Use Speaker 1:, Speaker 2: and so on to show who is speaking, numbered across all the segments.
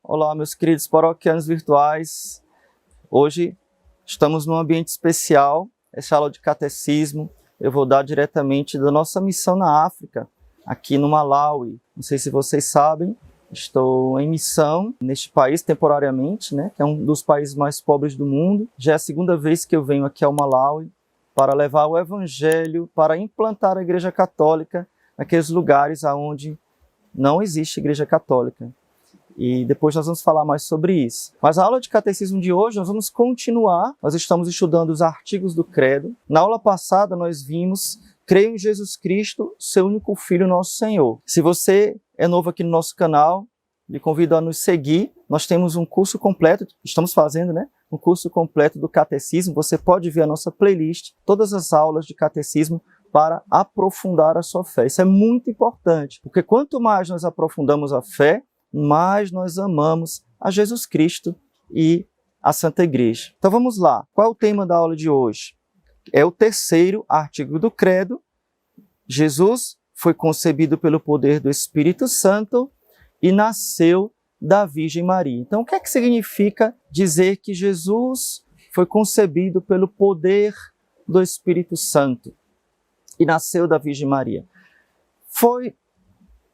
Speaker 1: Olá, meus queridos paroquianos virtuais. Hoje estamos num ambiente especial, essa aula de catecismo. Eu vou dar diretamente da nossa missão na África, aqui no Malawi. Não sei se vocês sabem, estou em missão neste país temporariamente, que é um dos países mais pobres do mundo. Já é a segunda vez que eu venho aqui ao Malawi para levar o Evangelho, para implantar a Igreja Católica naqueles lugares onde não existe Igreja Católica. E depois nós vamos falar mais sobre isso. Mas a aula de catecismo de hoje nós vamos continuar. Nós estamos estudando os artigos do credo. Na aula passada nós vimos: creio em Jesus Cristo, seu único Filho, nosso Senhor. Se você é novo aqui no nosso canal, lhe convido a nos seguir. Nós temos um curso completo, estamos fazendo, um curso completo do catecismo. Você pode ver a nossa playlist, todas as aulas de catecismo, para aprofundar a sua fé. Isso é muito importante, porque quanto mais nós aprofundamos a fé, mais nós amamos a Jesus Cristo e a Santa Igreja. Então vamos lá. Qual é o tema da aula de hoje? É o terceiro artigo do credo. Jesus foi concebido pelo poder do Espírito Santo e nasceu da Virgem Maria. Então o que é que significa dizer que Jesus foi concebido pelo poder do Espírito Santo e nasceu da Virgem Maria? Foi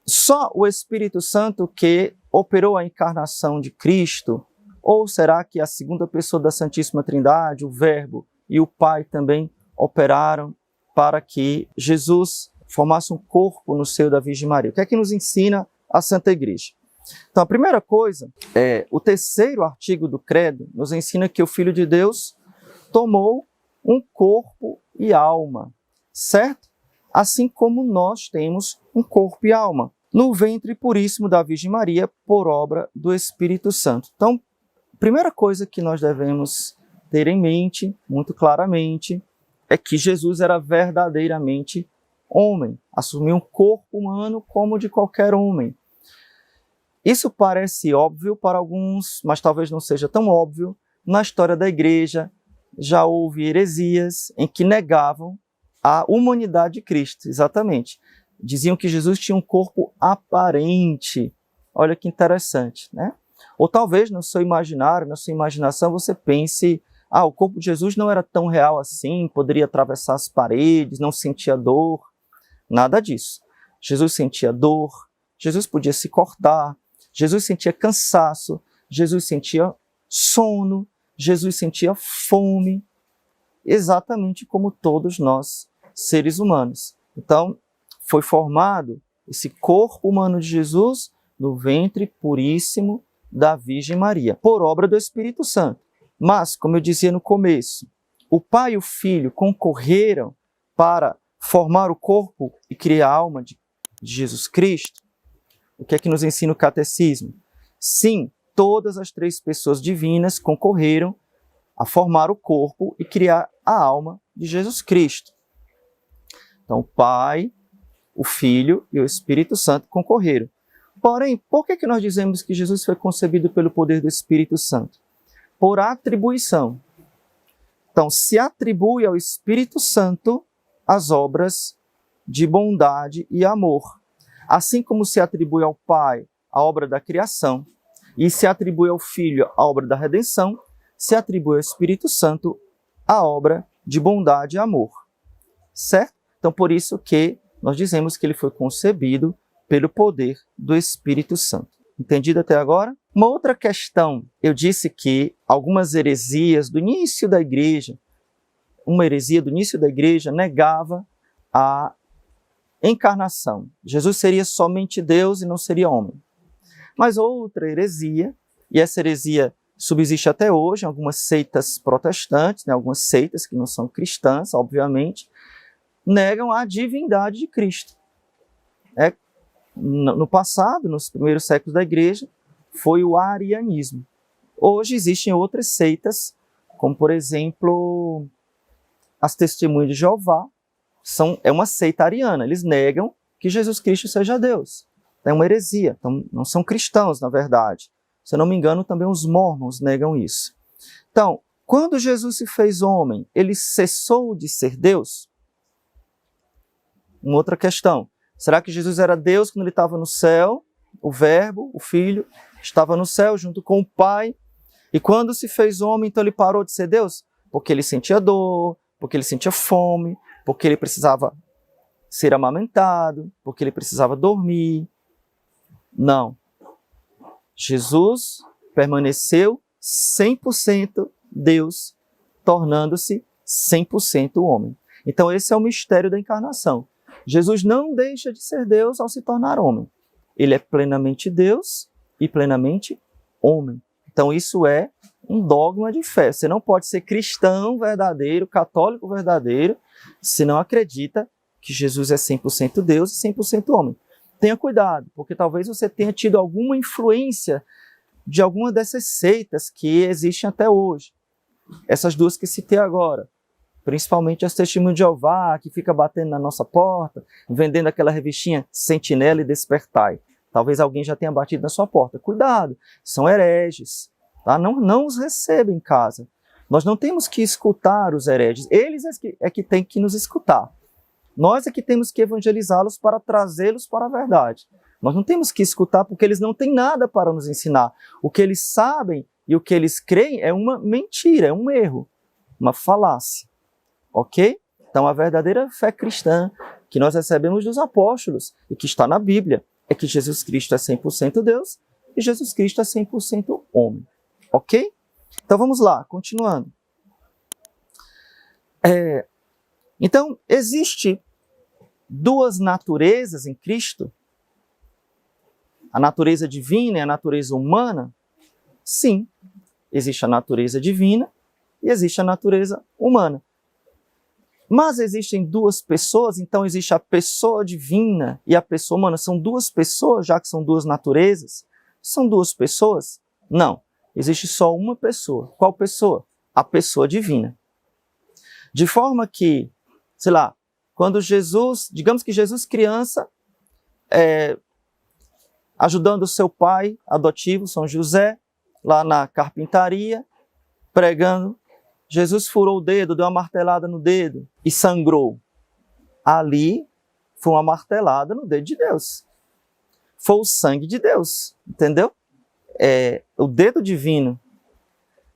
Speaker 1: só o Espírito Santo que operou a encarnação de Cristo? Ou será que a segunda pessoa da Santíssima Trindade, o Verbo e o Pai também operaram para que Jesus formasse um corpo no seio da Virgem Maria? O que é que nos ensina a Santa Igreja? Então, a primeira coisa o terceiro artigo do credo nos ensina que o Filho de Deus tomou um corpo e alma, certo? Assim como nós temos um corpo e alma, no ventre puríssimo da Virgem Maria, por obra do Espírito Santo. Então, a primeira coisa que nós devemos ter em mente, muito claramente, é que Jesus era verdadeiramente homem, assumiu um corpo humano como o de qualquer homem. Isso parece óbvio para alguns, mas talvez não seja tão óbvio. Na história da Igreja, já houve heresias em que negavam a humanidade de Cristo, exatamente. Diziam que Jesus tinha um corpo aparente. Olha que interessante, Ou talvez no seu imaginário, na sua imaginação, você pense: o corpo de Jesus não era tão real assim, poderia atravessar as paredes, não sentia dor. Nada disso. Jesus sentia dor, Jesus podia se cortar, Jesus sentia cansaço, Jesus sentia sono, Jesus sentia fome, exatamente como todos nós, seres humanos. Então, foi formado esse corpo humano de Jesus no ventre puríssimo da Virgem Maria, por obra do Espírito Santo. Mas, como eu dizia no começo, o Pai e o Filho concorreram para formar o corpo e criar a alma de Jesus Cristo. O que é que nos ensina o catecismo? Sim, todas as três pessoas divinas concorreram a formar o corpo e criar a alma de Jesus Cristo. Então, o Pai, o Filho e o Espírito Santo concorreram. Porém, por que nós dizemos que Jesus foi concebido pelo poder do Espírito Santo? Por atribuição. Então, se atribui ao Espírito Santo as obras de bondade e amor. Assim como se atribui ao Pai a obra da criação, e se atribui ao Filho a obra da redenção, se atribui ao Espírito Santo a obra de bondade e amor. Certo? Então, por isso que nós dizemos que ele foi concebido pelo poder do Espírito Santo. Entendido até agora? Uma outra questão, eu disse que algumas heresias do início da Igreja, uma heresia do início da Igreja negava a encarnação. Jesus seria somente Deus e não seria homem. Mas outra heresia, e essa heresia subsiste até hoje em algumas seitas protestantes, algumas seitas que não são cristãs, obviamente, negam a divindade de Cristo. No passado, nos primeiros séculos da Igreja, foi o arianismo. Hoje existem outras seitas, como por exemplo, as Testemunhas de Jeová, é uma seita ariana. Eles negam que Jesus Cristo seja Deus. É uma heresia. Então, não são cristãos, na verdade. Se eu não me engano, também os mórmons negam isso. Então, quando Jesus se fez homem, ele cessou de ser Deus? Uma outra questão. Será que Jesus era Deus quando ele estava no céu o Verbo, o Filho, estava no céu junto com o Pai. E quando se fez homem, então ele parou de ser Deus? Porque ele sentia dor, porque ele sentia fome, porque ele precisava ser amamentado, porque ele precisava dormir. Não. Jesus permaneceu 100% Deus, tornando-se 100% homem. Então esse é o mistério da encarnação. Jesus não deixa de ser Deus ao se tornar homem. Ele é plenamente Deus e plenamente homem. Então isso é um dogma de fé. Você não pode ser cristão verdadeiro, católico verdadeiro, se não acredita que Jesus é 100% Deus e 100% homem. Tenha cuidado, porque talvez você tenha tido alguma influência de alguma dessas seitas que existem até hoje. Essas duas que citei agora. Principalmente as Testemunhas de Jeová, que fica batendo na nossa porta, vendendo aquela revistinha Sentinela e Despertai. Talvez alguém já tenha batido na sua porta. Cuidado, são hereges. Tá? Não os receba em casa. Nós não temos que escutar os hereges. Eles é que têm que nos escutar. Nós é que temos que evangelizá-los para trazê-los para a verdade. Nós não temos que escutar porque eles não têm nada para nos ensinar. O que eles sabem e o que eles creem é uma mentira, é um erro, uma falácia. Ok? Então a verdadeira fé cristã que nós recebemos dos apóstolos e que está na Bíblia é que Jesus Cristo é 100% Deus e Jesus Cristo é 100% homem. Ok? Então vamos lá, continuando. Então, existe duas naturezas em Cristo? A natureza divina e a natureza humana? Sim, existe a natureza divina e existe a natureza humana. Mas existem duas pessoas, então existe a pessoa divina e a pessoa humana. São duas pessoas, já que são duas naturezas? São duas pessoas? Não, existe só uma pessoa. Qual pessoa? A pessoa divina. De forma que, sei lá, quando Jesus, digamos que Jesus criança, ajudando o seu pai adotivo, São José, lá na carpintaria, pregando, Jesus furou o dedo, deu uma martelada no dedo e sangrou. Ali foi uma martelada no dedo de Deus. Foi o sangue de Deus, entendeu? O dedo divino.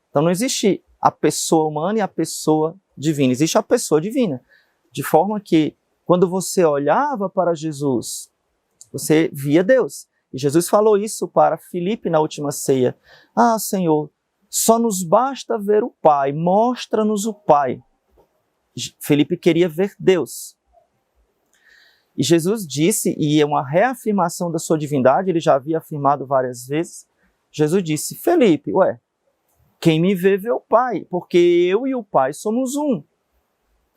Speaker 1: Então não existe a pessoa humana e a pessoa divina, existe a pessoa divina. De forma que, quando você olhava para Jesus, você via Deus. E Jesus falou isso para Filipe na última ceia. Ah, Senhor, só nos basta ver o Pai, mostra-nos o Pai. Filipe queria ver Deus. E Jesus disse, e é uma reafirmação da sua divindade, ele já havia afirmado várias vezes, Jesus disse, Filipe, quem me vê, vê o Pai, porque eu e o Pai somos um.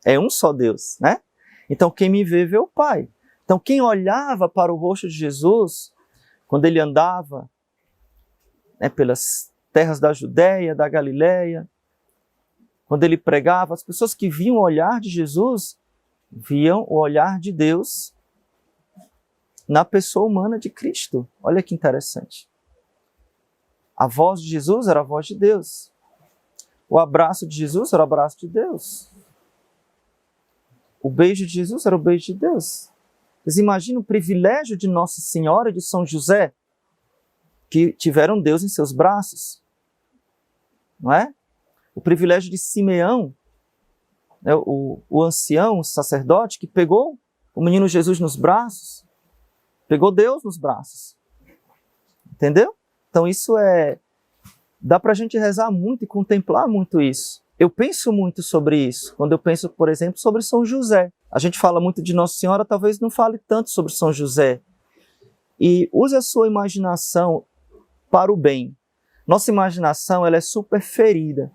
Speaker 1: É um só Deus, né? Então, quem me vê, vê o Pai. Então, quem olhava para o rosto de Jesus, quando ele andava pelas terras da Judéia, da Galileia, quando ele pregava, as pessoas que viam o olhar de Jesus, viam o olhar de Deus na pessoa humana de Cristo. Olha que interessante. A voz de Jesus era a voz de Deus. O abraço de Jesus era o abraço de Deus. O beijo de Jesus era o beijo de Deus. Vocês imaginam o privilégio de Nossa Senhora e de São José, que tiveram Deus em seus braços? Não é? O privilégio de Simeão, o ancião, o sacerdote, que pegou o menino Jesus nos braços, pegou Deus nos braços. Entendeu? Então isso dá para a gente rezar muito e contemplar muito isso. Eu penso muito sobre isso, quando eu penso, por exemplo, sobre São José. A gente fala muito de Nossa Senhora, talvez não fale tanto sobre São José. E use a sua imaginação para o bem. Nossa imaginação ela é super ferida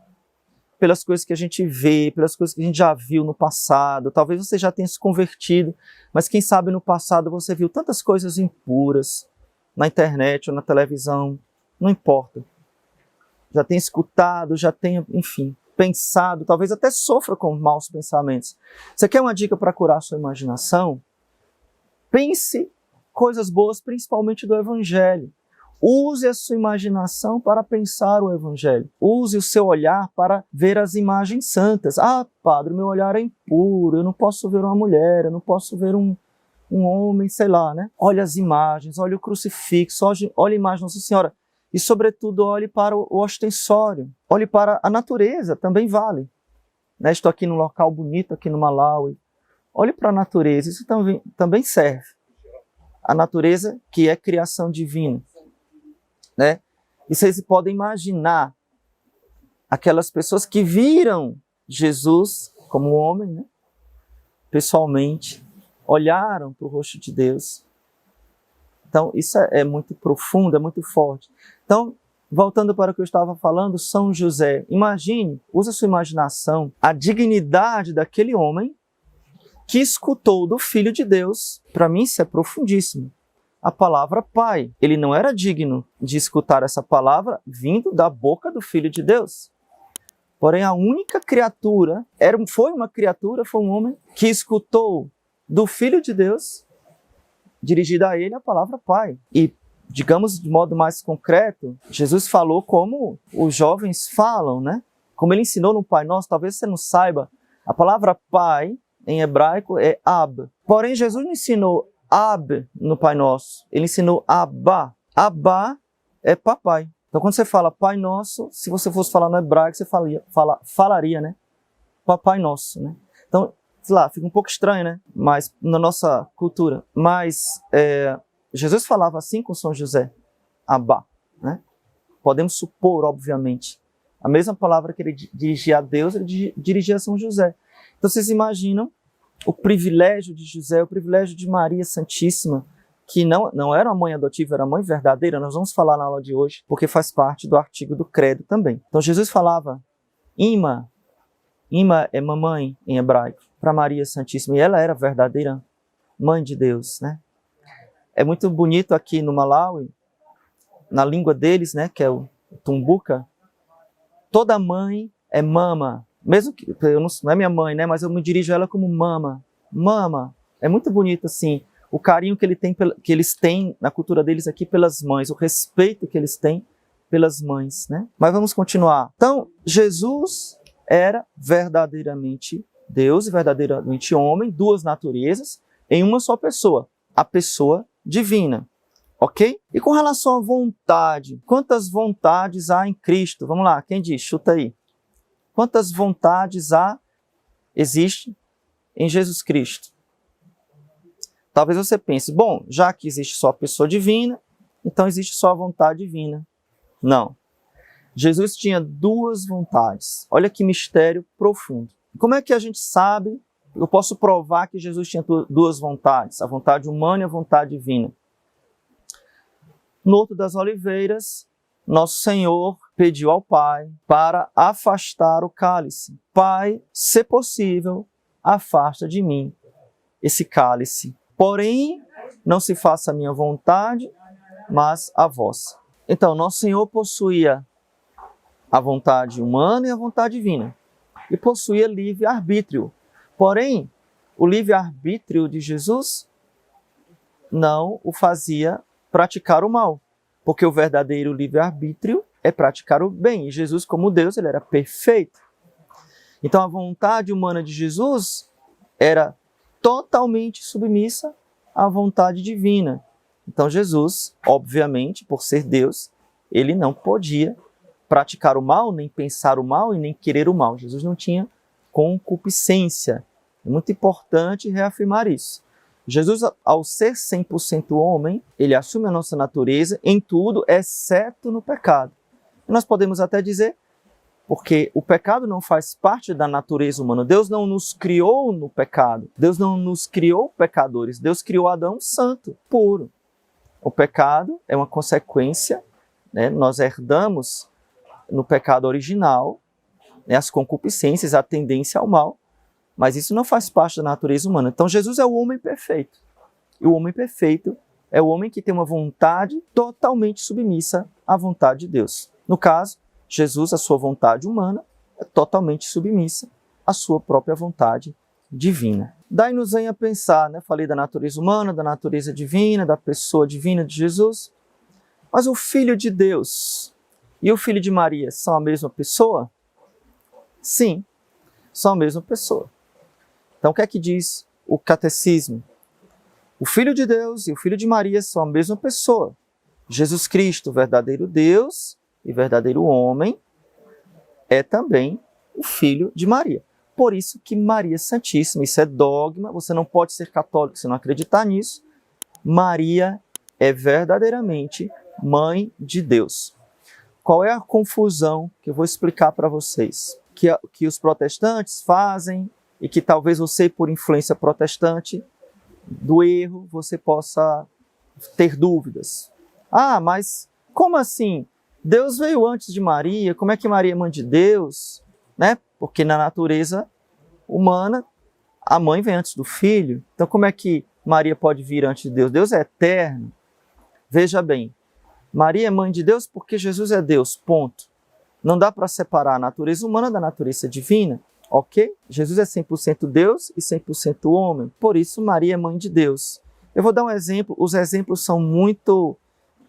Speaker 1: pelas coisas que a gente vê, pelas coisas que a gente já viu no passado. Talvez você já tenha se convertido, mas quem sabe no passado você viu tantas coisas impuras na internet ou na televisão, não importa. Já tenha escutado, já tenha, enfim, pensado, talvez até sofra com maus pensamentos. Você quer uma dica para curar a sua imaginação? Pense coisas boas, principalmente do Evangelho. Use a sua imaginação para pensar o Evangelho. Use o seu olhar para ver as imagens santas. Ah, padre, meu olhar é impuro, eu não posso ver uma mulher, eu não posso ver um um homem, sei lá, né? Olhe as imagens, olhe o crucifixo, olhe a imagem de Nossa Senhora. E, sobretudo, olhe para o ostensório. Olhe para a natureza, também vale. Né? Estou aqui num local bonito, aqui no Malawi. Olhe para a natureza, isso também serve. A natureza que é criação divina. Né? E vocês podem imaginar aquelas pessoas que viram Jesus como homem, né? Pessoalmente, olharam para o rosto de Deus. Então, isso é muito profundo, é muito forte. Então, voltando para o que eu estava falando, São José, imagine, use a sua imaginação, a dignidade daquele homem que escutou do Filho de Deus. Para mim, isso é profundíssimo. A palavra Pai. Ele não era digno de escutar essa palavra vindo da boca do Filho de Deus. Porém, a única criatura, foi um homem que escutou do Filho de Deus, dirigida a ele a palavra Pai. E, digamos de modo mais concreto, Jesus falou como os jovens falam, né? Como ele ensinou no Pai Nosso, talvez você não saiba, a palavra Pai, em hebraico, é Ab. Porém, Jesus não ensinou Ab no Pai Nosso, ele ensinou Abba. Abba é papai. Então, quando você fala Pai Nosso, se você fosse falar no hebraico, você falaria, né? Papai Nosso, né? Então, sei lá, fica um pouco estranho, né? Mas, na nossa cultura. Mas, Jesus falava assim com São José, Abba, né? Podemos supor, obviamente. A mesma palavra que ele dirigia a Deus, ele dirigia a São José. Então, vocês imaginam o privilégio de José, o privilégio de Maria Santíssima, que não era uma mãe adotiva, era uma mãe verdadeira. Nós vamos falar na aula de hoje, porque faz parte do artigo do credo também. Então Jesus falava, Ima é mamãe em hebraico, para Maria Santíssima, e ela era verdadeira mãe de Deus, né? É muito bonito aqui no Malawi, na língua deles, né, que é o Tumbuka, toda mãe é mama, mesmo que não é minha mãe, né, mas eu me dirijo a ela como mama. Mama, é muito bonito assim. O carinho que eles têm na cultura deles aqui pelas mães, o respeito que eles têm pelas mães, né? Mas vamos continuar. Então, Jesus era verdadeiramente Deus e verdadeiramente homem, duas naturezas, em uma só pessoa, a pessoa divina, ok? E com relação à vontade, quantas vontades há em Cristo? Vamos lá, quem diz? Chuta aí. Quantas vontades existe em Jesus Cristo? Talvez você pense, bom, já que existe só a pessoa divina, então existe só a vontade divina. Não. Jesus tinha duas vontades. Olha que mistério profundo. Como é que a gente sabe, eu posso provar que Jesus tinha duas vontades, a vontade humana e a vontade divina? No Horto das Oliveiras, nosso Senhor pediu ao Pai para afastar o cálice. Pai, se possível, afasta de mim esse cálice. Porém, não se faça a minha vontade, mas a vossa. Então, nosso Senhor possuía a vontade humana e a vontade divina. E possuía livre-arbítrio. Porém, o livre-arbítrio de Jesus não o fazia praticar o mal. Porque o verdadeiro livre-arbítrio é praticar o bem. E Jesus, como Deus, ele era perfeito. Então, a vontade humana de Jesus era totalmente submissa à vontade divina. Então Jesus, obviamente, por ser Deus, ele não podia praticar o mal, nem pensar o mal e nem querer o mal. Jesus não tinha concupiscência. É muito importante reafirmar isso. Jesus, ao ser 100% homem, ele assume a nossa natureza em tudo, exceto no pecado. E nós podemos até dizer, porque o pecado não faz parte da natureza humana. Deus não nos criou no pecado. Deus não nos criou pecadores. Deus criou Adão santo, puro. O pecado é uma consequência, né? Nós herdamos no pecado original, né, as concupiscências, a tendência ao mal, mas isso não faz parte da natureza humana. Então Jesus é o homem perfeito. E o homem perfeito é o homem que tem uma vontade totalmente submissa à vontade de Deus. No caso, Jesus, a sua vontade humana, é totalmente submissa à sua própria vontade divina. Daí nos vem a pensar, né? Falei da natureza humana, da natureza divina, da pessoa divina de Jesus. Mas o Filho de Deus e o Filho de Maria são a mesma pessoa? Sim, são a mesma pessoa. Então o que é que diz o catecismo? O Filho de Deus e o Filho de Maria são a mesma pessoa. Jesus Cristo, verdadeiro Deus e verdadeiro homem, é também o Filho de Maria. Por isso que Maria Santíssima, isso é dogma, você não pode ser católico se não acreditar nisso, Maria é verdadeiramente Mãe de Deus. Qual é a confusão que eu vou explicar para vocês? Que os protestantes fazem e que talvez você, por influência protestante, do erro, você possa ter dúvidas. Ah, mas como assim? Deus veio antes de Maria, como é que Maria é mãe de Deus? Né? Porque na natureza humana, a mãe vem antes do filho. Então como é que Maria pode vir antes de Deus? Deus é eterno. Veja bem, Maria é mãe de Deus porque Jesus é Deus, ponto. Não dá para separar a natureza humana da natureza divina, ok? Jesus é 100% Deus e 100% homem, por isso Maria é mãe de Deus. Eu vou dar um exemplo, os exemplos são muito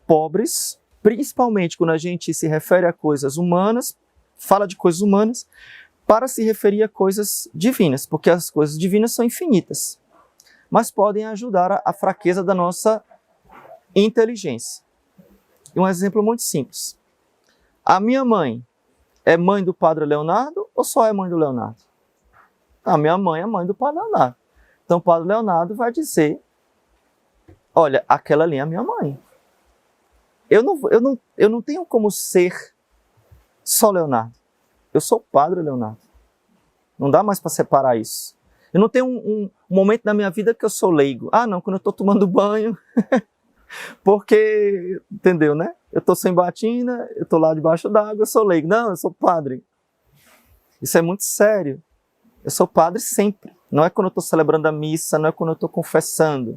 Speaker 1: pobres, principalmente quando a gente se refere a coisas humanas, fala de coisas humanas, para se referir a coisas divinas, porque as coisas divinas são infinitas, mas podem ajudar a fraqueza da nossa inteligência. E um exemplo muito simples. A minha mãe é mãe do Padre Leonardo ou só é mãe do Leonardo? A minha mãe é mãe do Padre Leonardo. Então o Padre Leonardo vai dizer, olha, aquela ali é a minha mãe. Eu não tenho como ser só Leonardo. Eu sou o Padre Leonardo. Não dá mais para separar isso. Eu não tenho um momento da minha vida que eu sou leigo. Ah, não, quando eu estou tomando banho... Porque, entendeu, né? Eu estou sem batina, eu estou lá debaixo d'água, eu sou leigo. Não, eu sou padre. Isso é muito sério. Eu sou padre sempre. Não é quando eu estou celebrando a missa, não é quando eu estou confessando.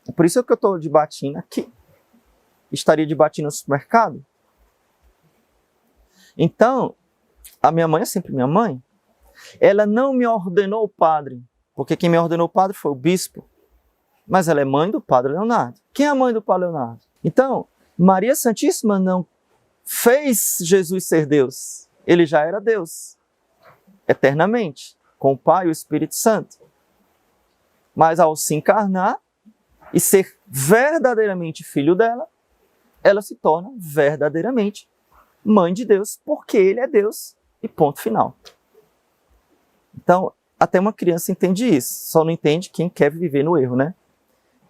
Speaker 1: É por isso que eu estou de batina aqui. Estaria de batina no supermercado? Então, a minha mãe é sempre minha mãe. Ela não me ordenou padre, porque quem me ordenou padre foi o bispo. Mas ela é mãe do Padre Leonardo. Quem é a mãe do Padre Leonardo? Então, Maria Santíssima não fez Jesus ser Deus. Ele já era Deus, eternamente, com o Pai e o Espírito Santo. Mas ao se encarnar e ser verdadeiramente filho dela, ela se torna verdadeiramente mãe de Deus, porque ele é Deus e ponto final. Então, até uma criança entende isso, só não entende quem quer viver no erro, né?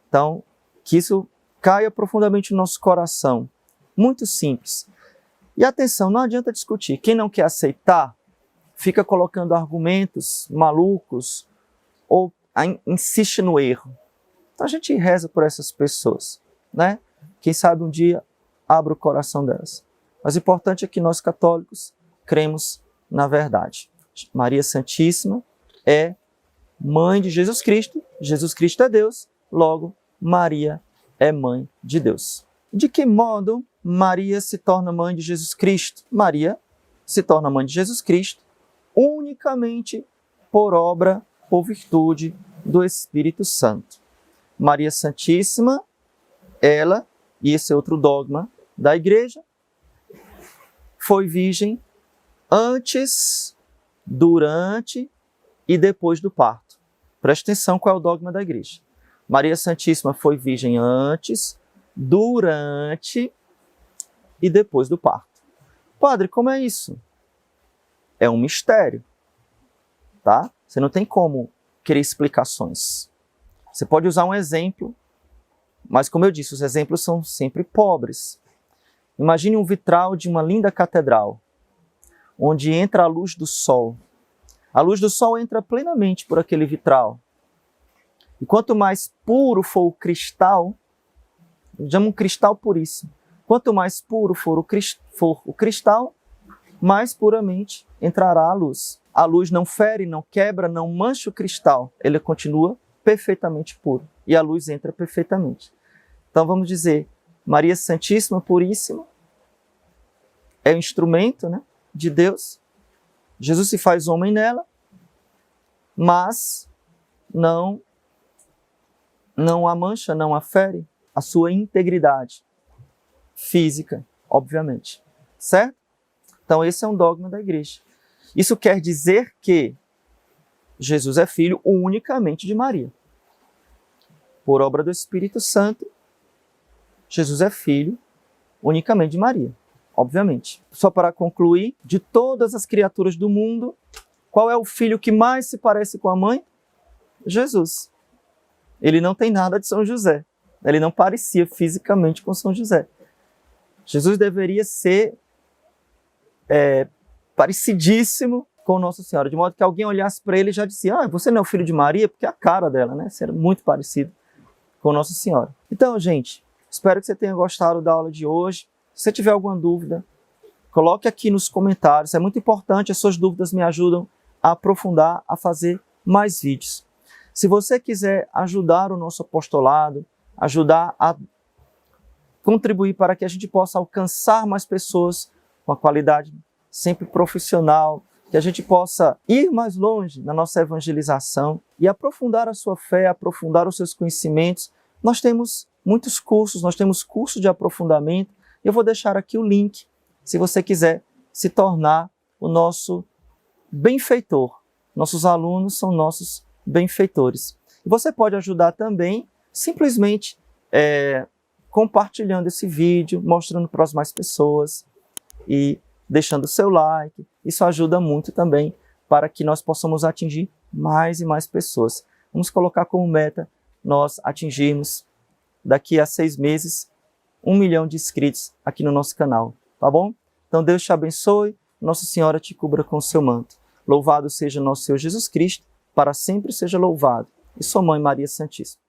Speaker 1: Então, que isso caia profundamente no nosso coração. Muito simples. E atenção, não adianta discutir. Quem não quer aceitar, fica colocando argumentos malucos ou insiste no erro. Então a gente reza por essas pessoas, né? Quem sabe um dia abra o coração delas. Mas o importante é que nós católicos cremos na verdade. Maria Santíssima é mãe de Jesus Cristo é Deus, logo Maria é mãe de Deus. De que modo Maria se torna mãe de Jesus Cristo? Maria se torna mãe de Jesus Cristo unicamente por obra, por virtude do Espírito Santo. Maria Santíssima, ela, e esse é outro dogma da Igreja, foi virgem antes, durante e depois do parto. Preste atenção qual é o dogma da Igreja. Maria Santíssima foi virgem antes, durante e depois do parto. Padre, como é isso? É um mistério, tá? Você não tem como querer explicações. Você pode usar um exemplo, mas como eu disse, os exemplos são sempre pobres. Imagine um vitral de uma linda catedral, onde entra a luz do sol. A luz do sol entra plenamente por aquele vitral. E quanto mais puro for o cristal, chama um cristal puríssimo. Quanto mais puro for o cristal, mais puramente entrará a luz. A luz não fere, não quebra, não mancha o cristal. Ele continua perfeitamente puro. E a luz entra perfeitamente. Então vamos dizer, Maria Santíssima, puríssima, é o instrumento, né, de Deus. Jesus se faz homem nela, mas não a mancha, não a fere a sua integridade física, obviamente. Certo? Então esse é um dogma da Igreja. Isso quer dizer que Jesus é filho unicamente de Maria. por obra do Espírito Santo, Jesus é filho unicamente de Maria, obviamente. Só para concluir, de todas as criaturas do mundo, qual é o filho que mais se parece com a mãe? Jesus. Ele não tem nada de São José. Ele não parecia fisicamente com São José. Jesus deveria ser parecidíssimo com Nossa Senhora, de modo que alguém olhasse para ele e já dizia: você não é o filho de Maria? Porque a cara dela, né? Era muito parecido com Nossa Senhora. Então, gente, espero que você tenha gostado da aula de hoje. Se você tiver alguma dúvida, coloque aqui nos comentários. É muito importante, as suas dúvidas me ajudam a aprofundar, a fazer mais vídeos. Se você quiser ajudar o nosso apostolado, ajudar a contribuir para que a gente possa alcançar mais pessoas com a qualidade sempre profissional, que a gente possa ir mais longe na nossa evangelização e aprofundar a sua fé, aprofundar os seus conhecimentos, nós temos muitos cursos, nós temos curso de aprofundamento. Eu vou deixar aqui o link, se você quiser se tornar o nosso benfeitor. Nossos alunos são nossos benfeitores. E você pode ajudar também simplesmente compartilhando esse vídeo, mostrando para as mais pessoas e deixando o seu like. Isso ajuda muito também para que nós possamos atingir mais e mais pessoas. Vamos colocar como meta nós atingirmos daqui a 6 meses 1 milhão de inscritos aqui no nosso canal, tá bom? Então Deus te abençoe, Nossa Senhora te cubra com o seu manto. Louvado seja nosso Senhor Jesus Cristo, para sempre seja louvado. E sua Mãe Maria Santíssima.